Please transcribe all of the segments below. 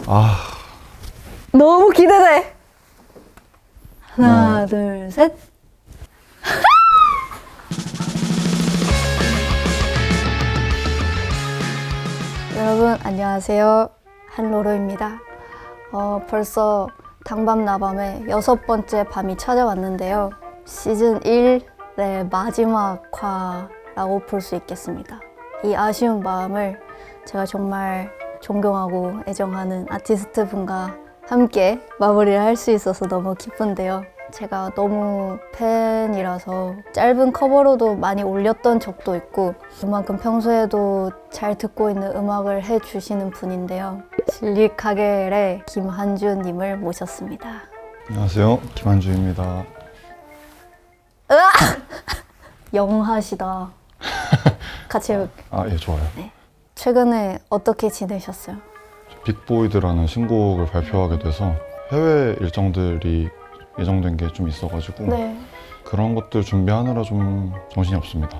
아, 너무 기대돼. 하나, 둘, 셋. 여러분 안녕하세요. 한로로입니다. 벌써 당밤나밤의 6번째 밤이 찾아왔는데요. 시즌 1의 마지막 화라고 볼 수 있겠습니다. 이 아쉬운 마음을 제가 정말 존경하고 애정하는 아티스트 분과 함께 마무리를 할 수 있어서 너무 기쁜데요. 제가 너무 팬이라서 짧은 커버로도 많이 올렸던 적도 있고 그만큼 평소에도 잘 듣고 있는 음악을 해주시는 분인데요. 실리카겔의 김한주님을 모셨습니다. 안녕하세요. 김한주입니다. 영하시다. 같이 예, 좋아요. 네. 최근에 어떻게 지내셨어요? 빅보이드라는 신곡을 발표하게 돼서 해외 일정들이 예정된 게 좀 있어가지고 네. 그런 것들 준비하느라 좀 정신이 없습니다.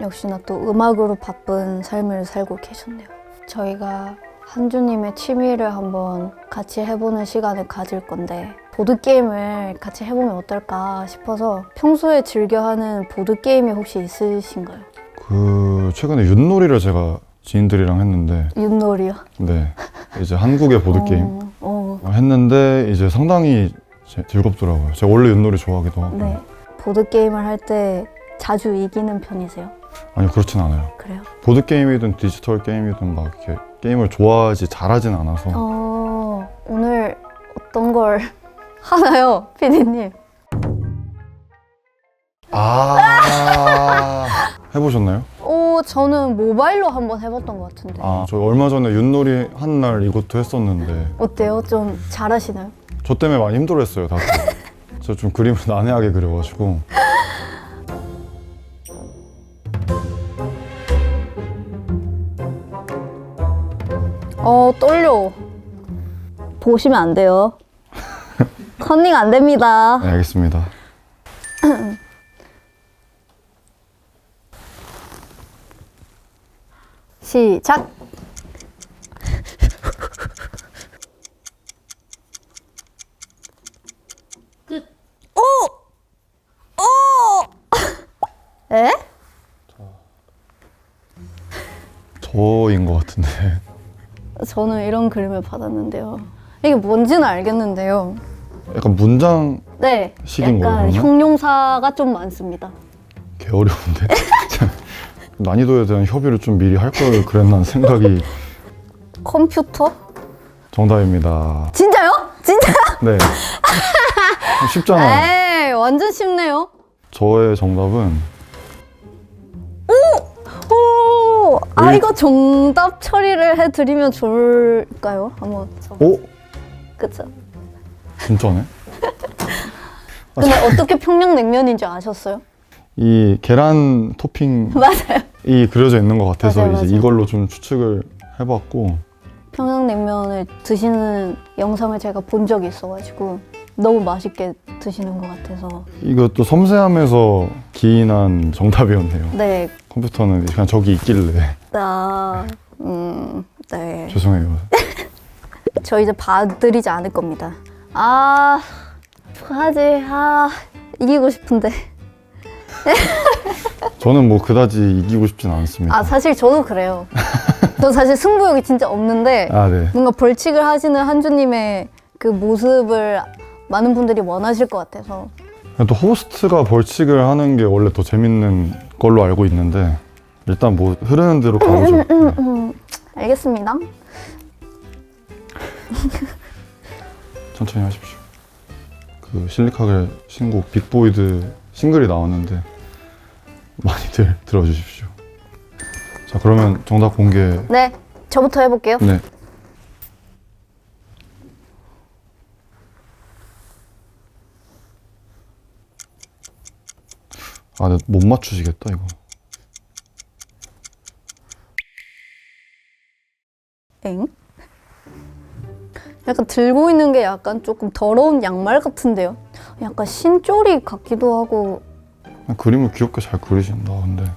역시나 또 음악으로 바쁜 삶을 살고 계셨네요. 저희가 한주님의 취미를 한번 같이 해보는 시간을 가질 건데 보드게임을 같이 해보면 어떨까 싶어서 평소에 즐겨하는 보드게임이 혹시 있으신가요? 최근에 윷놀이를 제가 지인들이랑 했는데 윷놀이요? 네, 이제 한국의 보드게임 했는데 이제 상당히 즐겁더라고요. 제가 원래 윷놀이 좋아하기도 하고. 네. 보드게임을 할 때 자주 이기는 편이세요? 아니요, 그렇진 않아요. 그래요? 보드게임이든 디지털 게임이든 막 이렇게 게임을 좋아하지 잘하진 않아서 오늘 어떤 걸 하나요, 피디님? 해보셨나요? 저는 모바일로 한번 해봤던 것 같은데. 저 얼마 전에 윷놀이 한 날 이것도 했었는데 어때요? 좀 잘하시나요? 저 때문에 많이 힘들어했어요, 다들. 저 좀 그림을 난해하게 그려가지고. 떨려. 보시면 안 돼요. 컨닝 안 됩니다. 네, 알겠습니다. 시작! 끝! 오! 에? 저인 것 같은데. 저는 이런 그림을 받았는데요. 이게 뭔지는 알겠는데요. 약간 문장 네, 식인 거예요, 약간 그러면? 형용사가 좀 많습니다. 개 어려운데. 난이도에 대한 협의를 좀 미리 할 걸 그랬나 생각이. 컴퓨터? 정답입니다. 진짜요? 진짜요? 네. 쉽잖아요. 에이, 완전 쉽네요. 저의 정답은 오! 이거 정답 처리를 해드리면 좋을까요? 한번 써봐. 그쵸? 진짜네. 근데 어떻게 평양냉면인지 아셨어요? 이 계란 토핑이 맞아요. 그려져 있는 것 같아서 맞아요, 이제 맞아요. 이걸로 좀 추측을 해봤고. 평양냉면을 드시는 영상을 제가 본 적이 있어가지고 너무 맛있게 드시는 것 같아서. 이것도 섬세함에서 기인한 정답이었네요. 네. 컴퓨터는 그냥 저기 있길래. 네. 죄송해요. 저 이제 봐드리지 않을 겁니다. 이기고 싶은데. 저는 뭐 그다지 이기고 싶진 않습니다. 사실 저도 그래요. 저 사실 승부욕이 진짜 없는데 네. 뭔가 벌칙을 하시는 한주님의 그 모습을 많은 분들이 원하실 것 같아서. 또 호스트가 벌칙을 하는 게 원래 더 재밌는 걸로 알고 있는데 일단 뭐 흐르는 대로 가보죠. 알겠습니다. 천천히 하십시오. 그 실리카겔 신곡 빅보이드 싱글이 나왔는데 많이들 들어주십시오. 자, 그러면 정답 공개. 네, 저부터 해볼게요. 네. 근데 못 맞추시겠다 이거. 엥? 약간 들고 있는 게 약간 조금 더러운 양말 같은데요? 약간 신조리 같기도 하고. 그림을 귀엽게 잘 그리신다 근데.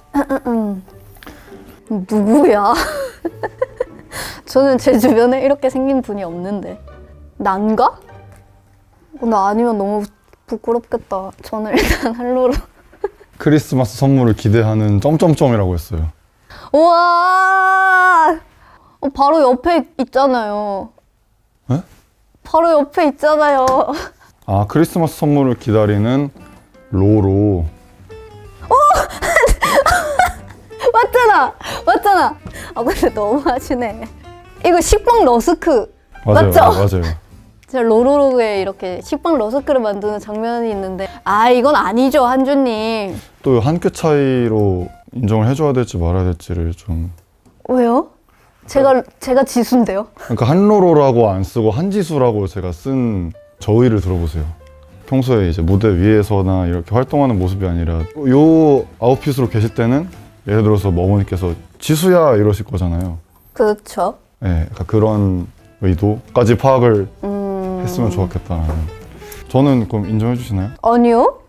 누구야? 저는 제 주변에 이렇게 생긴 분이 없는데. 난가? 나 아니면 너무 부끄럽겠다. 저는 일단 한로로. 크리스마스 선물을 기대하는 점점점이라고 했어요. 우와! 바로 옆에 있잖아요. 에? 바로 옆에 있잖아요. 아, 크리스마스 선물을 기다리는 로로. 맞잖아! 맞잖아! 아, 근데 너무 하시네. 이거 식빵 러스크. 맞아요. 맞죠? 맞아요. 제가 로로로에 이렇게 식빵 러스크를 만드는 장면이 있는데, 아, 이건 아니죠, 한주님. 또 한 끗 차이로 인정을 해줘야 될지 말아야 될지를 좀. 왜요? 제가 지수인데요? 그러니까 한로로라고 안 쓰고 한지수라고 제가 쓴 저의를 들어보세요. 평소에 이제 무대 위에서나 이렇게 활동하는 모습이 아니라 요 아웃핏으로 계실 때는 예를 들어서 어머니께서 지수야 이러실 거잖아요. 그렇죠. 네, 그러니까 그런 의도까지 파악을 했으면 좋았겠다는. 저는 그럼 인정해 주시나요? 아니요?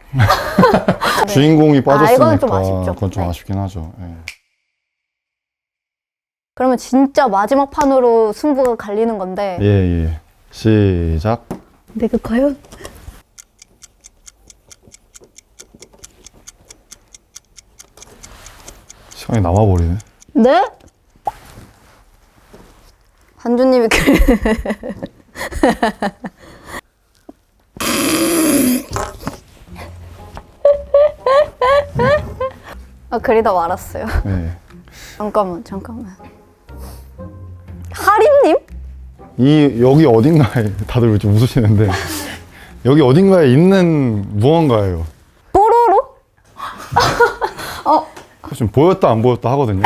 주인공이 빠졌으니까 이거는 좀 아쉽죠. 그건 좀 네. 아쉽긴 하죠. 네. 그러면 진짜 마지막 판으로 승부가 갈리는 건데. 예. 시작. 내가 과연? 시간이 남아버리네. 네? 한주님이 그리다 말았어요. 네. 잠깐만. 하림님? 여기 어딘가에 다들 좀 웃으시는데 여기 어딘가에 있는 무언가예요. 뽀로로? 지금 보였다 안 보였다 하거든요.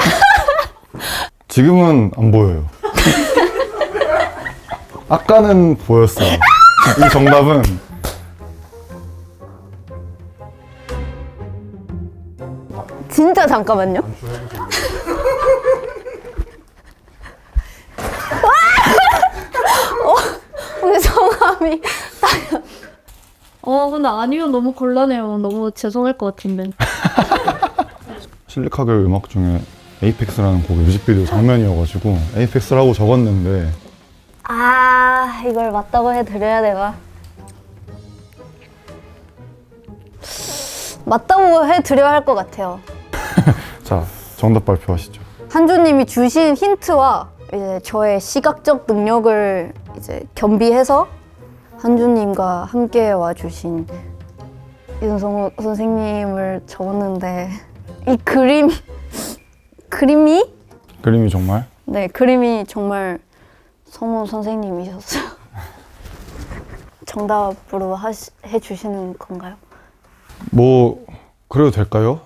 지금은 안 보여요. 아까는 보였어요. 이 정답은 진짜 잠깐만요. 근데 성함이 근데 아니면 너무 곤란해요. 너무 죄송할 것 같은데. 실리카겔 음악 중에 에이펙스라는 곡의 뮤직비디오 장면이어가지고 에이펙스라고 적었는데 이걸 맞다고 해드려야 되나? 맞다고 해드려야 할 것 같아요. 자, 정답 발표하시죠. 한주님이 주신 힌트와 이제 저의 시각적 능력을 이제 겸비해서 한주님과 함께 와주신 윤성호 선생님을 적었는데 이 그림이 정말 네, 그림이 정말 성호 선생님이셨어요. 정답으로 해주시는 건가요? 뭐 그래도 될까요?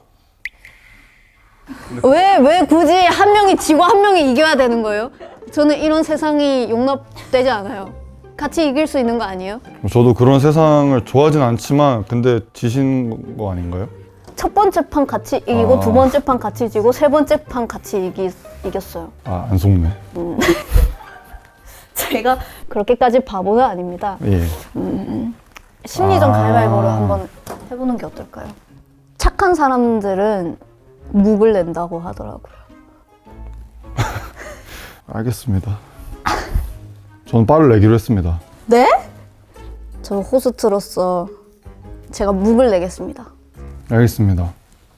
왜 굳이 한 명이 지고 한 명이 이겨야 되는 거예요? 저는 이런 세상이 용납되지 않아요. 같이 이길 수 있는 거 아니에요? 저도 그런 세상을 좋아하진 않지만 근데 지신 거 아닌가요? 첫 번째 판 같이 이기고 두 번째 판 같이 지고 세 번째 판 같이 이겼어요. 안 속네. 제가 그렇게까지 바보는 아닙니다. 예. 심리전 가위바위보를 한번 해보는 게 어떨까요? 착한 사람들은 묵을 낸다고 하더라고요. 알겠습니다. 저는 빠를 내기로 했습니다. 네? 저 호스트로서 제가 묵을 내겠습니다. 알겠습니다.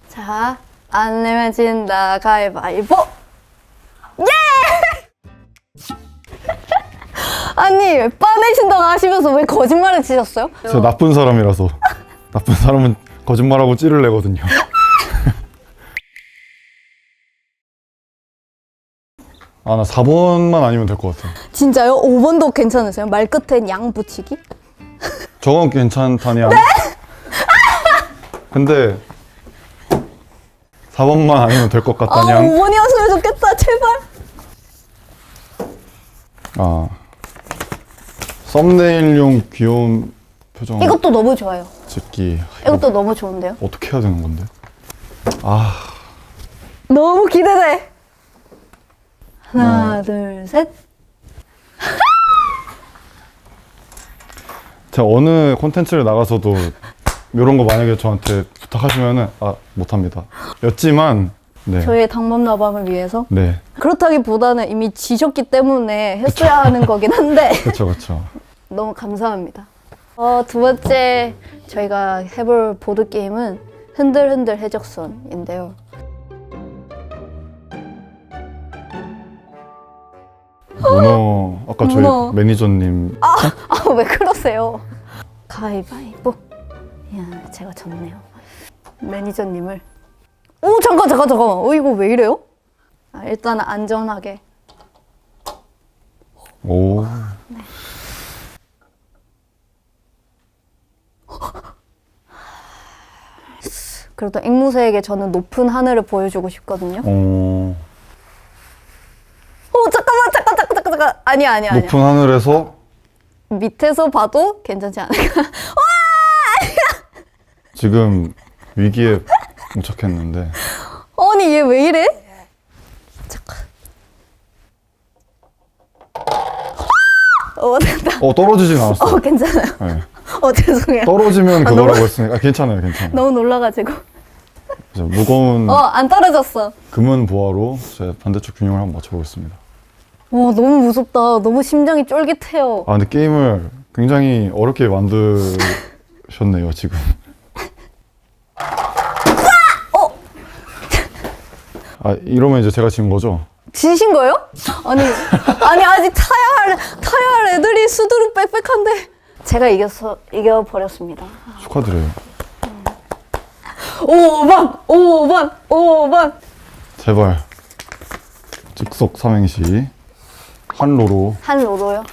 자, 안 내면 진다 가위바위보! 예! 아니, 빠내신다고 하시면서 왜 거짓말을 치셨어요? 제가 나쁜 사람이라서 나쁜 사람은 거짓말하고 찌를 내거든요. 나 4번만 아니면 될 것 같아요. 진짜요? 5번도 괜찮으세요? 말 끝엔 양 붙이기? 저건 괜찮다냐? 네? 근데 4번만 아니면 될 것 같다냐? 5번이었으면 좋겠다, 제발. 썸네일용 귀여운 표정 이것도 너무 좋아요. 찍기. 이것도 너무 좋은데요? 어떻게 해야 되는 건데? 너무 기대돼. 하나, 둘, 셋. 제가 어느 콘텐츠를 나가서도 이런 거 만약에 저한테 부탁하시면은 못합니다. 였지만 네. 저의 당범나방을 위해서. 네. 그렇다기보다는 이미 지셨기 때문에 했어야 하는 거긴 한데 그쵸 그쵸. 너무 감사합니다. 두 번째 저희가 해볼 보드게임은 흔들흔들 해적선인데요. 문어 아까 저희 문어. 매니저님 왜 그러세요? 가위바위보. 이야, 제가 졌네요. 매니저님을. 오, 잠깐. 이거 왜 이래요? 일단 안전하게. 오. 그래도 앵무새에게 저는 높은 하늘을 보여주고 싶거든요. 오. 잠깐만. 아니야. 높은 하늘에서 밑에서 봐도 괜찮지 않을까? 지금 위기에 봉착했는데 아니, 얘 왜 이래? 잠깐. 됐다. 떨어지진 않았어. 괜찮아요. 네. 죄송해요. 떨어지면 그거라고 했으니까 괜찮아요. 너무 놀라가지고. 이제 무거운 안 떨어졌어. 금은 보화로 제 반대쪽 균형을 한번 맞춰보겠습니다. 와, 너무 무섭다. 너무 심장이 쫄깃해요. 아 근데 게임을 굉장히 어렵게 만드셨네요 지금. 아 이러면 이제 제가 진 거죠? 지신 거예요? 아니 아직 타야 할 애들이 수두룩 빽빽한데 제가 이겨버렸습니다. 축하드려요. 5번. 제발 즉석 삼행시 한로로. 한로로요?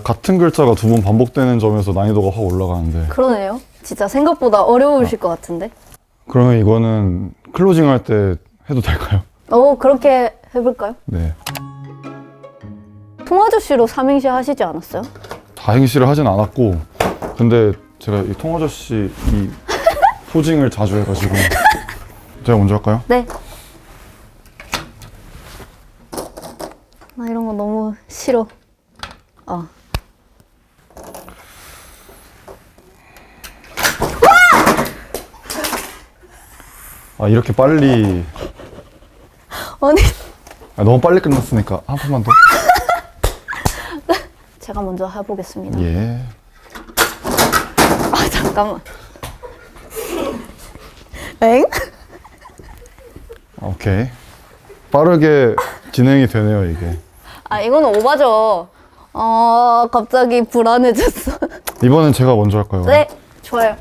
같은 글자가 두 번 반복되는 점에서 난이도가 확 올라가는데. 그러네요. 진짜 생각보다 어려우실 것 같은데. 그러면 이거는 클로징 할 때 해도 될까요? 그렇게 해볼까요? 네. 통아저씨로 삼행시 하시지 않았어요? 다행시를 하진 않았고 근데 제가 이 통아저씨 이 포징을 자주 해가지고 제가 먼저 할까요? 네. 나 이런 거 너무 싫어. 이렇게 빨리 아니 너무 빨리 끝났으니까 한 번만 더. 제가 먼저 해보겠습니다. 예. 잠깐만. 엥? 오케이. 빠르게 진행이 되네요 이게. 이거는 오바죠. 갑자기 불안해졌어. 이번엔 제가 먼저 할까요? 네, 좋아요.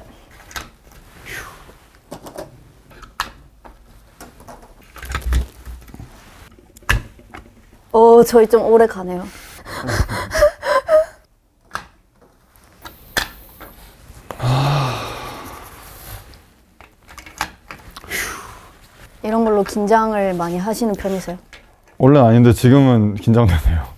저희 좀 오래 가네요. 이런 걸로 긴장을 많이 하시는 편이세요? 원래는 아닌데 지금은 긴장되네요.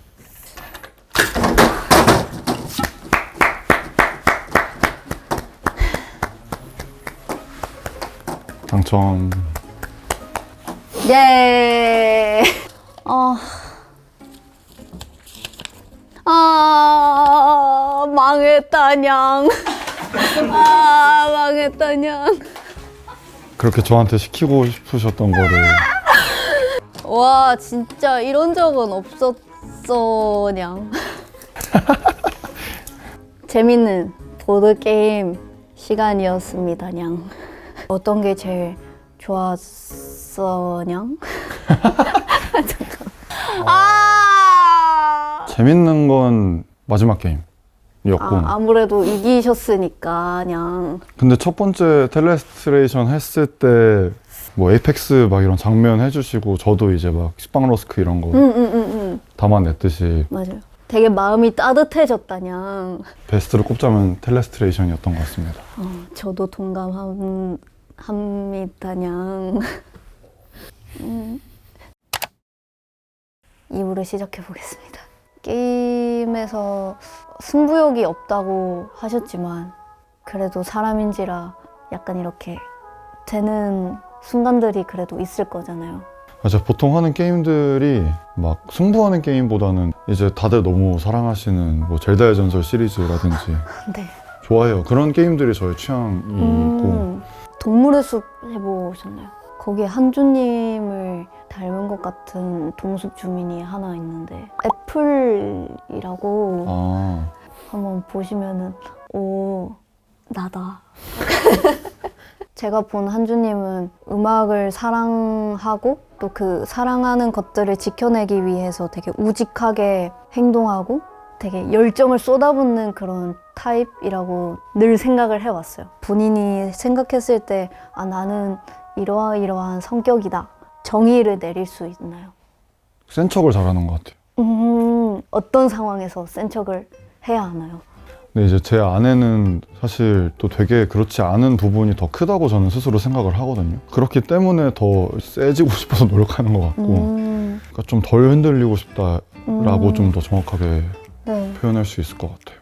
당첨. 예. 망했다냥. 망했다냥. 그렇게 저한테 시키고 싶으셨던 거를. 와, 진짜 이런 적은 없었어냥. 재밌는 보드게임 시간이었습니다냥. 어떤 게 제일 좋았어냥? 잠깐. 재밌는 건 마지막 게임이었고. 아무래도 이기셨으니까 냥. 근데 첫 번째 텔레스트레이션 했을 때 뭐 에이펙스 막 이런 장면 해주시고 저도 이제 막 식빵러스크 이런 거 담아냈듯이 맞아요. 되게 마음이 따뜻해졌다냥. 베스트를 꼽자면 텔레스트레이션이었던 것 같습니다. 저도 동감합니다냥. 2부를 시작해 보겠습니다. 게임에서 승부욕이 없다고 하셨지만 그래도 사람인지라 약간 이렇게 되는 순간들이 그래도 있을 거잖아요. 맞아, 보통 하는 게임들이 막 승부하는 게임보다는 이제 다들 너무 사랑하시는 뭐 젤다의 전설 시리즈라든지 네. 좋아해요. 그런 게임들이 저의 취향이고. 동물의 숲 해보셨나요? 거기에 한주님을 닮은 것 같은 동숲 주민이 하나 있는데 애플이라고 아, 한번 보시면은 오 나다. 제가 본 한주님은 음악을 사랑하고 또 그 사랑하는 것들을 지켜내기 위해서 되게 우직하게 행동하고 되게 열정을 쏟아붓는 그런 타입이라고 늘 생각을 해왔어요. 본인이 생각했을 때 아, 나는 이러이러한 성격이다. 정의를 내릴 수 있나요? 센 척을 잘하는 것 같아요. 어떤 상황에서 센 척을 해야 하나요? 근데 이제 제 안에는 사실 또 되게 그렇지 않은 부분이 더 크다고 저는 스스로 생각을 하거든요. 그렇기 때문에 더 세지고 싶어서 노력하는 것 같고 그러니까 좀 덜 흔들리고 싶다라고 좀 더 정확하게 네. 표현할 수 있을 것 같아요.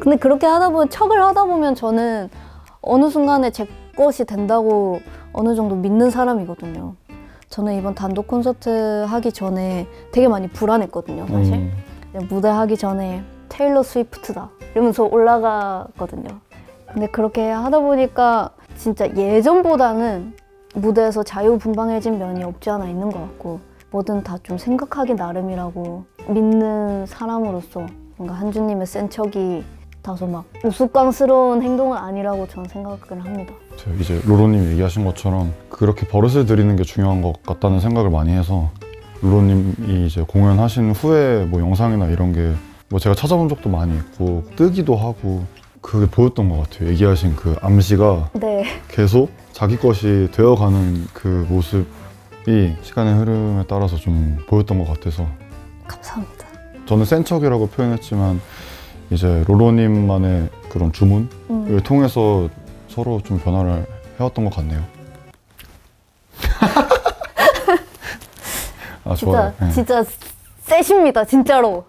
근데 그렇게 하다 보면 척을 하다 보면 저는 어느 순간에 제 것이 된다고 어느 정도 믿는 사람이거든요. 저는 이번 단독 콘서트 하기 전에 되게 많이 불안했거든요, 사실. 무대 하기 전에 테일러 스위프트다 이러면서 올라가거든요. 근데 그렇게 하다 보니까 진짜 예전보다는 무대에서 자유분방해진 면이 없지 않아 있는 것 같고 뭐든 다 좀 생각하기 나름이라고 믿는 사람으로서 뭔가 한주님의 센 척이 다소 막 우스꽝스러운 행동은 아니라고 저는 생각을 합니다. 이제 로로님 얘기하신 것처럼 그렇게 버릇을 들이는 게 중요한 것 같다는 생각을 많이 해서 로로님이 이제 공연하신 후에 뭐 영상이나 이런 게 뭐 제가 찾아본 적도 많이 있고 뜨기도 하고 그게 보였던 것 같아요. 얘기하신 그 암시가 네. 계속 자기 것이 되어가는 그 모습이 시간의 흐름에 따라서 좀 보였던 것 같아서 감사합니다. 저는 센 척이라고 표현했지만 이제 로로님만의 그런 주문을 통해서 서로 좀 변화를 해왔던 것 같네요. 아, 좋아요. 네. 진짜 세십니다, 진짜로.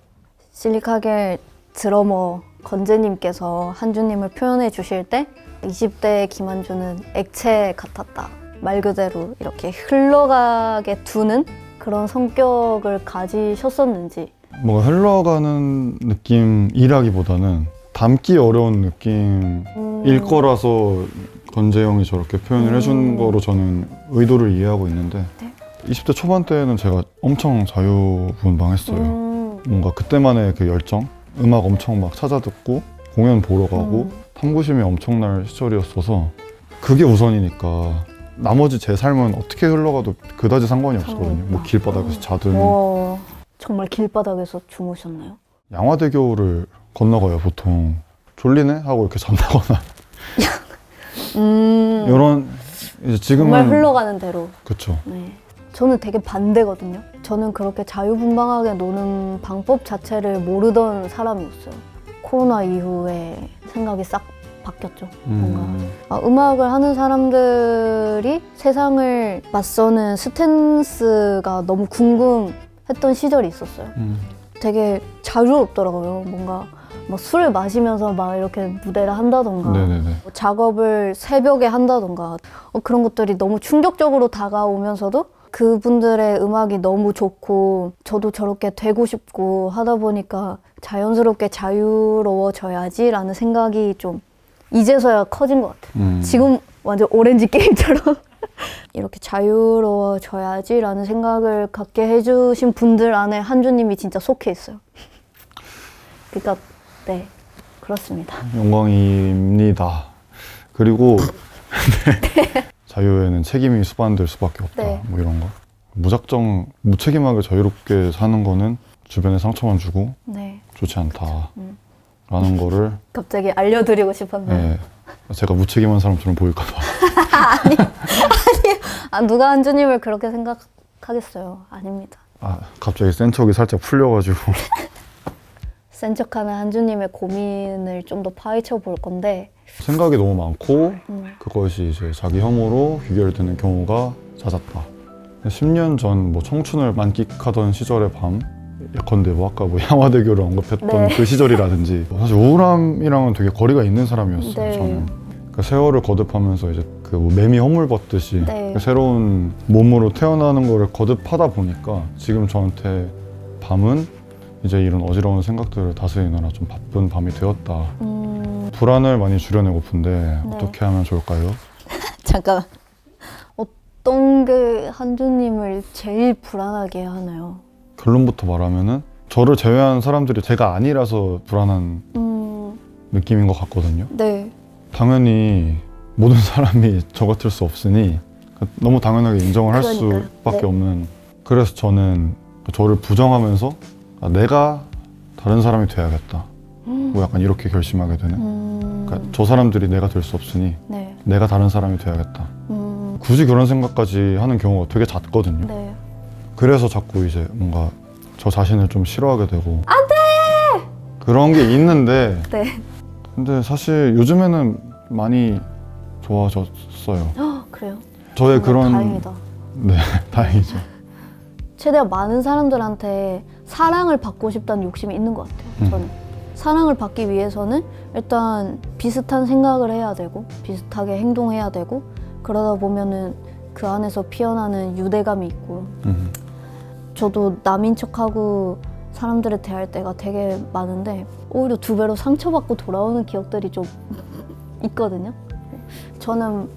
실리카겔 드러머 건재님께서 한주님을 표현해 주실 때 20대 김한주는 액체 같았다. 말 그대로 이렇게 흘러가게 두는 그런 성격을 가지셨었는지. 뭔가 흘러가는 느낌이라기보다는 담기 어려운 느낌일 거라서 건재영이 저렇게 표현을 해준 거로 저는 의도를 이해하고 있는데 네. 20대 초반 때는 제가 엄청 자유분방했어요. 뭔가 그때만의 그 열정, 음악 엄청 막 찾아 듣고 공연 보러 가고 탐구심이 엄청날 시절이었어서 그게 우선이니까 나머지 제 삶은 어떻게 흘러가도 그다지 상관이 없었거든요. 뭐 길바닥에서 자든 와, 정말 길바닥에서 주무셨나요? 양화대교를 건너가요 보통. 졸리네? 하고 이렇게 잔다거나 이런 이제 지금은 정말 흘러가는 대로. 그쵸. 네. 저는 되게 반대거든요. 저는 그렇게 자유분방하게 노는 방법 자체를 모르던 사람이었어요. 코로나 이후에 생각이 싹 바뀌었죠. 뭔가 음악을 하는 사람들이 세상을 맞서는 스탠스가 너무 궁금했던 시절이 있었어요. 되게 자유롭더라고요. 뭔가 뭐 술을 마시면서 막 이렇게 무대를 한다던가 뭐 작업을 새벽에 한다던가 그런 것들이 너무 충격적으로 다가오면서도 그분들의 음악이 너무 좋고 저도 저렇게 되고 싶고 하다 보니까 자연스럽게 자유로워져야지 라는 생각이 좀 이제서야 커진 것 같아요. 지금 완전 오렌지 게임처럼 이렇게 자유로워져야지 라는 생각을 갖게 해주신 분들 안에 한주님이 진짜 속해 있어요. 그러니까 네, 그렇습니다. 영광입니다. 그리고 자유에는 책임이 수반될 수밖에 없다. 네. 뭐 이런 거. 무작정 무책임하게 자유롭게 사는 거는 주변에 상처만 주고 네. 좋지 않다. 라는 거를 갑자기 알려드리고 싶었네요. 네, 제가 무책임한 사람처럼 보일까 봐. 아니, 누가 한주님을 그렇게 생각하겠어요. 아닙니다. 아, 갑자기 센 척이 살짝 풀려가지고 센 척하는 한주님의 고민을 좀 더 파헤쳐 볼 건데 생각이 너무 많고 그것이 이제 자기 혐오로 귀결되는 경우가 잦았다. 10년 전 뭐 청춘을 만끽하던 시절의 밤, 예컨대 뭐 아까 뭐 양화대교를 언급했던 네. 그 시절이라든지 사실 우울함이랑은 되게 거리가 있는 사람이었어요. 네. 저는 그러니까 세월을 거듭하면서 이제 그 뭐 매미 허물 벗듯이 네. 새로운 몸으로 태어나는 거를 거듭하다 보니까 지금 저한테 밤은 이제 이런 어지러운 생각들을 다스리느라 좀 바쁜 밤이 되었다. 불안을 많이 줄여내고픈데 어떻게 하면 좋을까요? 잠깐 어떤 게 한주님을 제일 불안하게 하나요? 결론부터 말하면은 저를 제외한 사람들이 제가 아니라서 불안한 느낌인 것 같거든요. 네. 당연히 모든 사람이 저 같을 수 없으니 너무 당연하게 인정을 할 그러니까요. 수밖에 네. 없는. 그래서 저는 저를 부정하면서 내가 다른 사람이 돼야겠다. 뭐 약간 이렇게 결심하게 되는. 그러니까 저 사람들이 내가 될 수 없으니 네. 내가 다른 사람이 돼야겠다. 굳이 그런 생각까지 하는 경우가 되게 잦거든요. 네. 그래서 자꾸 이제 뭔가 저 자신을 좀 싫어하게 되고 안 돼! 그런 게 있는데 네. 근데 사실 요즘에는 많이 좋아졌어요. 그래요? 저의 그런 다행이다. 네, 다행이죠. 최대한 많은 사람들한테 사랑을 받고 싶다는 욕심이 있는 것 같아요. 저는 사랑을 받기 위해서는 일단 비슷한 생각을 해야 되고 비슷하게 행동해야 되고 그러다 보면은 그 안에서 피어나는 유대감이 있고 저도 남인 척하고 사람들을 대할 때가 되게 많은데 오히려 2배로 상처받고 돌아오는 기억들이 좀 있거든요. 저는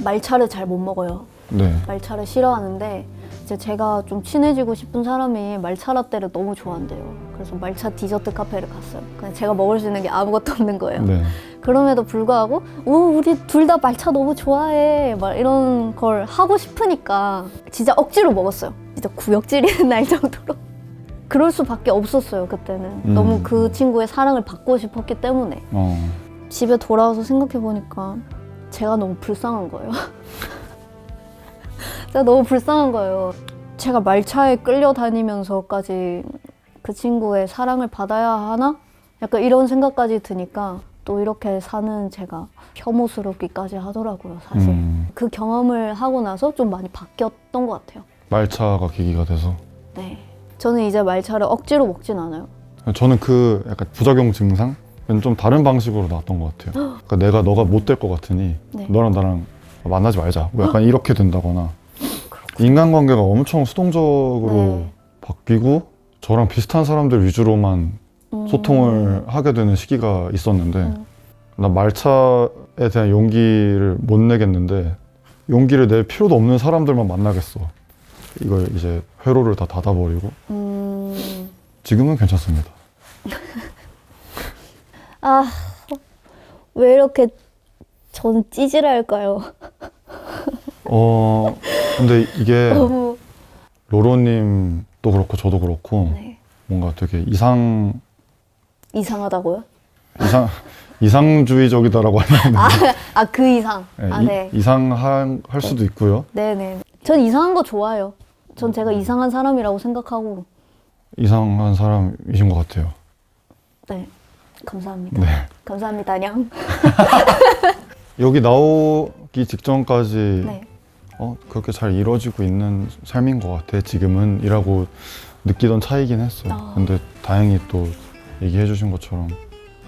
말차를 잘 못 먹어요. 네. 말차를 싫어하는데 이제 제가 좀 친해지고 싶은 사람이 말차 라떼를 너무 좋아한대요. 그래서 말차 디저트 카페를 갔어요. 근데 제가 먹을 수 있는 게 아무것도 없는 거예요. 네. 그럼에도 불구하고 우리 둘 다 말차 너무 좋아해 막 이런 걸 하고 싶으니까 진짜 억지로 먹었어요. 진짜 구역질이 날 정도로. 그럴 수밖에 없었어요. 그때는 너무 그 친구의 사랑을 받고 싶었기 때문에. 집에 돌아와서 생각해보니까 제가 너무 불쌍한 거예요. 제가 너무 불쌍한 거예요. 제가 말차에 끌려다니면서까지 그 친구의 사랑을 받아야 하나? 약간 이런 생각까지 드니까 또 이렇게 사는 제가 혐오스럽기까지 하더라고요, 사실. 그 경험을 하고 나서 좀 많이 바뀌었던 것 같아요. 말차가 계기가 돼서. 네. 저는 이제 말차를 억지로 먹진 않아요. 저는 그 약간 부작용 증상은 좀 다른 방식으로 나왔던 것 같아요. 그러니까 너가 못 될 것 같으니 네. 너랑 나랑 만나지 말자. 뭐 약간 이렇게 된다거나 인간관계가 엄청 수동적으로 네. 바뀌고 저랑 비슷한 사람들 위주로만 소통을 하게 되는 시기가 있었는데 나 말차에 대한 용기를 못 내겠는데 용기를 낼 필요도 없는 사람들만 만나겠어. 이걸 이제 회로를 다 닫아버리고 지금은 괜찮습니다. 아, 왜 이렇게 저는 찌질할까요? 근데 이게 너무 로로님도 그렇고 저도 그렇고 네. 뭔가 되게 이상하다고요? 이상주의적이다라고 하면 그 이상. 네. 이상할 수도 있고요. 네네. 전 이상한 거 좋아해요. 전 제가 이상한 사람이라고 생각하고. 이상한 사람이신 것 같아요. 네. 감사합니다. 네. 감사합니다, 냥. 여기 나오기 직전까지 네. 그렇게 잘 이루어지고 있는 삶인 것 같아 지금은 이라고 느끼던 차이긴 했어요. 근데 다행히 또 얘기해 주신 것처럼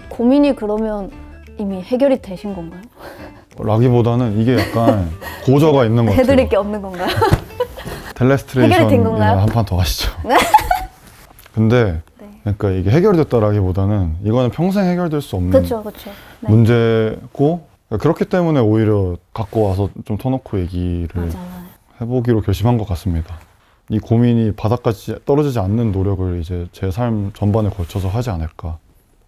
고민이 그러면 이미 해결이 되신 건가요? 라기보다는 이게 약간 고저가 있는 것 같아요. 해드릴 게 없는 건가요? 텔레스트레이션 해결이 된 건가요? 한 판 더 하시죠. 근데 네. 그러니까 이게 해결됐다라기보다는 이거는 평생 해결될 수 없는 그렇죠, 그렇죠. 네. 문제고 그렇기 때문에 오히려 갖고 와서 좀 터놓고 얘기를 맞아요. 해보기로 결심한 것 같습니다. 이 고민이 바닥까지 떨어지지 않는 노력을 이제 제 삶 전반에 걸쳐서 하지 않을까.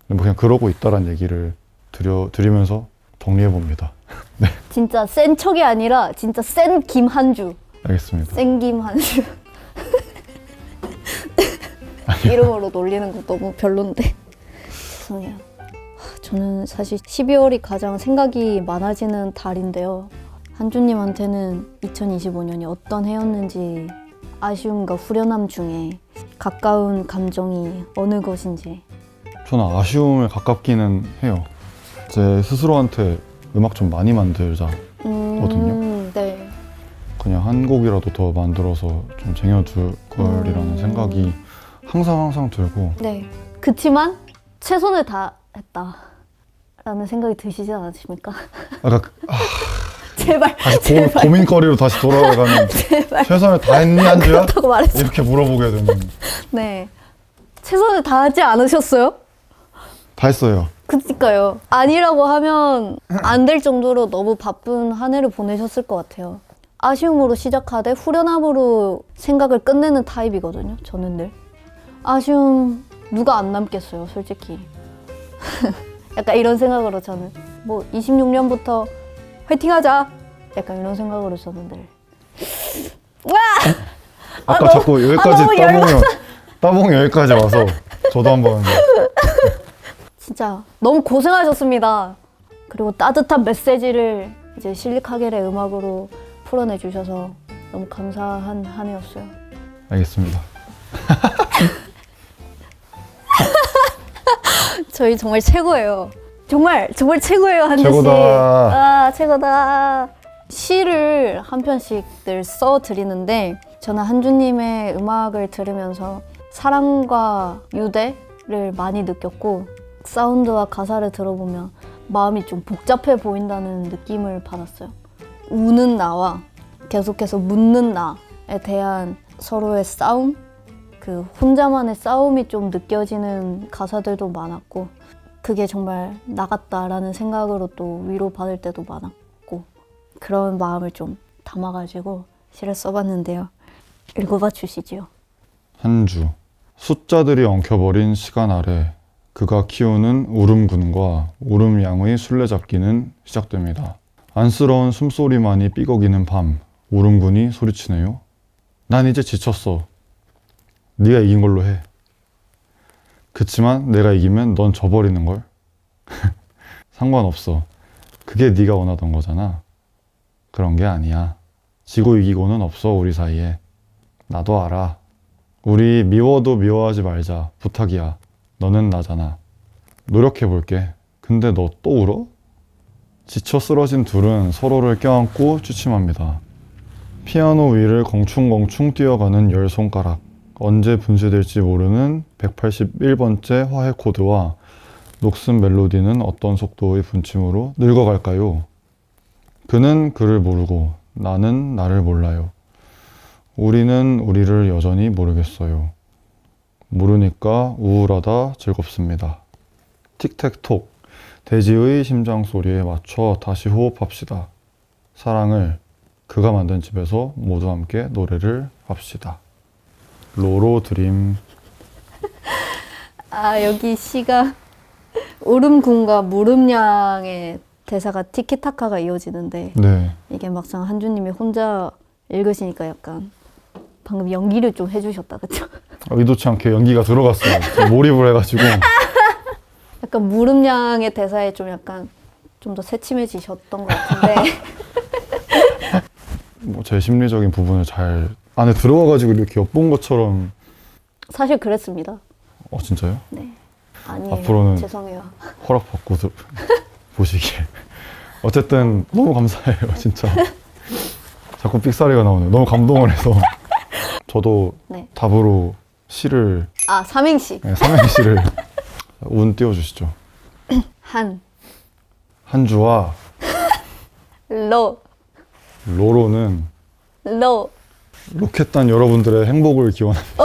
뭐 그냥 그러고 있다란 얘기를 드리면서 정리해봅니다. 네, 진짜 센 척이 아니라 진짜 센 김한주. 알겠습니다. 센 김한주. 이름으로 놀리는 거 너무 별론데. 죄송해요. 저는 사실 12월이 가장 생각이 많아지는 달인데요. 한주님한테는 2025년이 어떤 해였는지 아쉬움과 후련함 중에 가까운 감정이 어느 것인지. 저는 아쉬움에 가깝기는 해요. 제 스스로한테 음악 좀 많이 만들자 거든요. 네. 그냥 한 곡이라도 더 만들어서 좀 쟁여둘 걸이라는 생각이 항상 들고. 네. 그치만 최선을 다했다라는 생각이 드시지 않으십니까? 그러니까 제발. 다시 제발. 고민거리로 다시 돌아가는 제발. 최선을 다했니 한주야? 그렇다고 말했죠. 이렇게 물어보게 되는. 네. 최선을 다하지 않으셨어요? 다 했어요. 그니까요. 아니라고 하면 안 될 정도로 너무 바쁜 한 해를 보내셨을 것 같아요. 아쉬움으로 시작하되 후련함으로 생각을 끝내는 타입이거든요. 저는 늘 아쉬움 누가 안 남겠어요, 솔직히. 약간 이런 생각으로 저는 뭐 26년부터 화이팅하자. 약간 이런 생각으로 저는 늘. 아까 자꾸 여기까지 너무 따봉이 여기까지 와서 저도 한번 진짜 너무 고생하셨습니다. 그리고 따뜻한 메시지를 이제 실리카겔의 음악으로 풀어내 주셔서 너무 감사한 한 해였어요. 알겠습니다. 저희 정말 최고예요. 정말 최고예요, 한지 씨. 최고다. 아, 최고다. 시를 한 편씩 늘 써드리는데 저는 한주님의 음악을 들으면서 사랑과 유대를 많이 느꼈고 사운드와 가사를 들어보면 마음이 좀 복잡해 보인다는 느낌을 받았어요. 우는 나와 계속해서 묻는 나에 대한 서로의 싸움? 그 혼자만의 싸움이 좀 느껴지는 가사들도 많았고 그게 정말 나갔다라는 생각으로 또 위로받을 때도 많았고 그런 마음을 좀 담아가지고 시를 써봤는데요. 읽어봐 주시지요. 한 주. 숫자들이 엉켜버린 시간 아래 그가 키우는 울음군과 울음양의 술래잡기는 시작됩니다. 안쓰러운 숨소리만이 삐걱이는 밤 울음군이 소리치네요. 난 이제 지쳤어. 네가 이긴 걸로 해. 그치만 내가 이기면 넌 져버리는걸? 상관없어. 그게 네가 원하던 거잖아. 그런 게 아니야. 지고 이기고는 없어 우리 사이에. 나도 알아. 우리 미워도 미워하지 말자. 부탁이야. 너는 나잖아. 노력해볼게. 근데 너 또 울어? 지쳐 쓰러진 둘은 서로를 껴안고 취침합니다. 피아노 위를 공충공충 뛰어가는 열 손가락. 언제 분쇄될지 모르는 181번째 화해 코드와 녹슨 멜로디는 어떤 속도의 분침으로 늙어갈까요? 그는 그를 모르고 나는 나를 몰라요. 우리는 우리를 여전히 모르겠어요. 모르니까 우울하다 즐겁습니다. 틱택톡 돼지의 심장 소리에 맞춰 다시 호흡합시다. 사랑을 그가 만든 집에서 모두 함께 노래를 합시다. 로로 드림. 아, 여기 시가 울음군과 무름양의 대사가 티키타카가 이어지는데 네. 이게 막상 한주님이 혼자 읽으시니까 약간 방금 연기를 좀 해주셨다, 그쵸? 의도치 않게 연기가 들어갔어요. 제가 몰입을 해가지고. 약간 무름양의 대사에 좀 약간 좀 더 새침해지셨던 것 같은데 뭐 제 심리적인 부분을 잘 안에 들어와가지고 이렇게 엿본 것처럼. 사실 그랬습니다. 진짜요? 네. 아니에요. 앞으로는 죄송해요. 허락받고 보시길. 어쨌든 너무 감사해요, 진짜. 자꾸 삑사리가 나오네요. 너무 감동을 해서. 저도 네. 답으로 시를, 아, 삼행시. 네, 삼행시를 운 띄워주시죠. 한, 한주와 로, 로로는 로. 로켓단 여러분들의 행복을 기원합니다.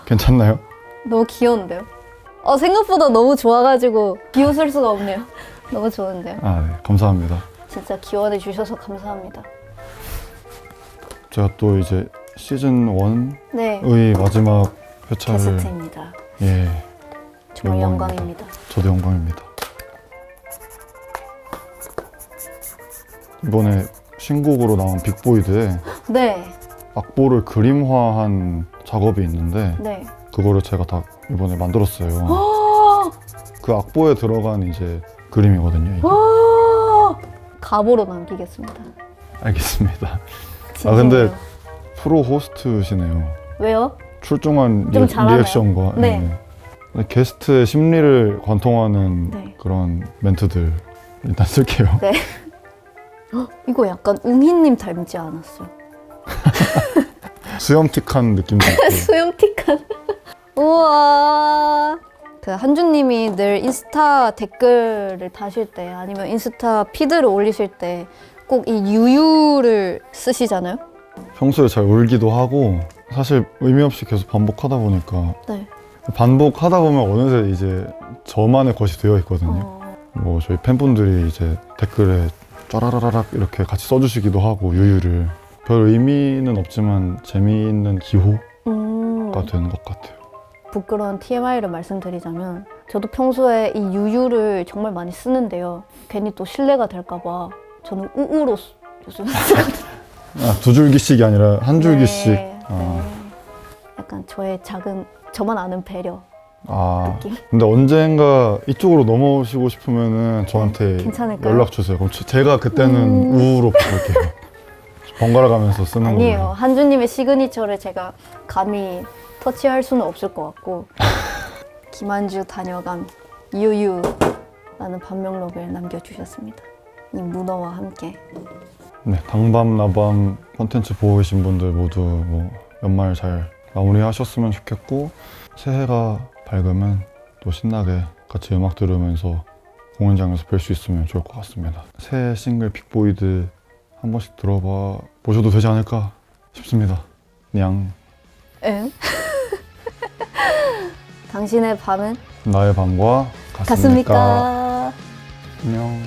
괜찮나요? 너무 귀여운데요? 생각보다 너무 좋아가지고 비웃을 수가 없네요. 너무 좋은데요? 네, 감사합니다. 진짜 기원해 주셔서 감사합니다. 제가 또 이제 시즌 1의 네, 마지막 회차를 게스트입니다. 예, 정말 영광입니다. 영광입니다. 저도 영광입니다. 이번에 신곡으로 나온 빅보이드에 네, 악보를 그림화한 작업이 있는데 네. 그거를 제가 다 이번에 만들었어요. 그 악보에 들어간 이제 그림이거든요. 이게. 가보로 남기겠습니다. 알겠습니다. 진심으로. 근데 프로 호스트시네요. 왜요? 출중한 좀 잘하나요? 리액션과 네. 네. 게스트의 심리를 관통하는 네. 그런 멘트들 일단 쓸게요. 네. 이거 약간 웅희님 닮지 않았어요? 수염틱한 느낌도 있고. 수염틱한. 우와. 그 한주님이 늘 인스타 댓글을 다실 때 아니면 인스타 피드를 올리실 때 꼭 이 유유를 쓰시잖아요? 평소에 잘 울기도 하고 사실 의미 없이 계속 반복하다 보니까 네. 반복하다 보면 어느새 이제 저만의 것이 되어 있거든요. 뭐 저희 팬분들이 이제 댓글에 쫘라라락 이렇게 같이 써주시기도 하고 유유를 별 의미는 없지만 재미있는 기호가 된 것 같아요. 부끄러운 TMI를 말씀드리자면 저도 평소에 이 유유를 정말 많이 쓰는데요. 괜히 또 신뢰가 될까봐 저는 우우로 요즘 쓰거든요. 아, 두 줄기씩이 아니라 한 줄기씩. 네, 네. 약간 저의 작은 저만 아는 배려 아, 느낌. 근데 언젠가 이쪽으로 넘어오시고 싶으면은 저한테 괜찮을까요? 연락 주세요. 그럼 제가 그때는 우우로 바꿀게요. 번갈아 가면서 쓰는 아니에요. 걸로. 한주님의 시그니처를 제가 감히 터치할 수는 없을 것 같고 김한주 다녀간 유유라는 반명록을 남겨주셨습니다. 이 문어와 함께. 네, 당밤 나밤 콘텐츠 보고 계신 분들 모두 뭐 연말 잘 마무리하셨으면 좋겠고 새해가 밝으면 또 신나게 같이 음악 들으면서 공연장에서 뵐 수 있으면 좋을 것 같습니다. 새 싱글 빅보이드 한 번씩 들어봐 보셔도 되지 않을까 싶습니다. 냥. 응? 당신의 밤은 나의 밤과 같습니까? 같습니까? 안녕.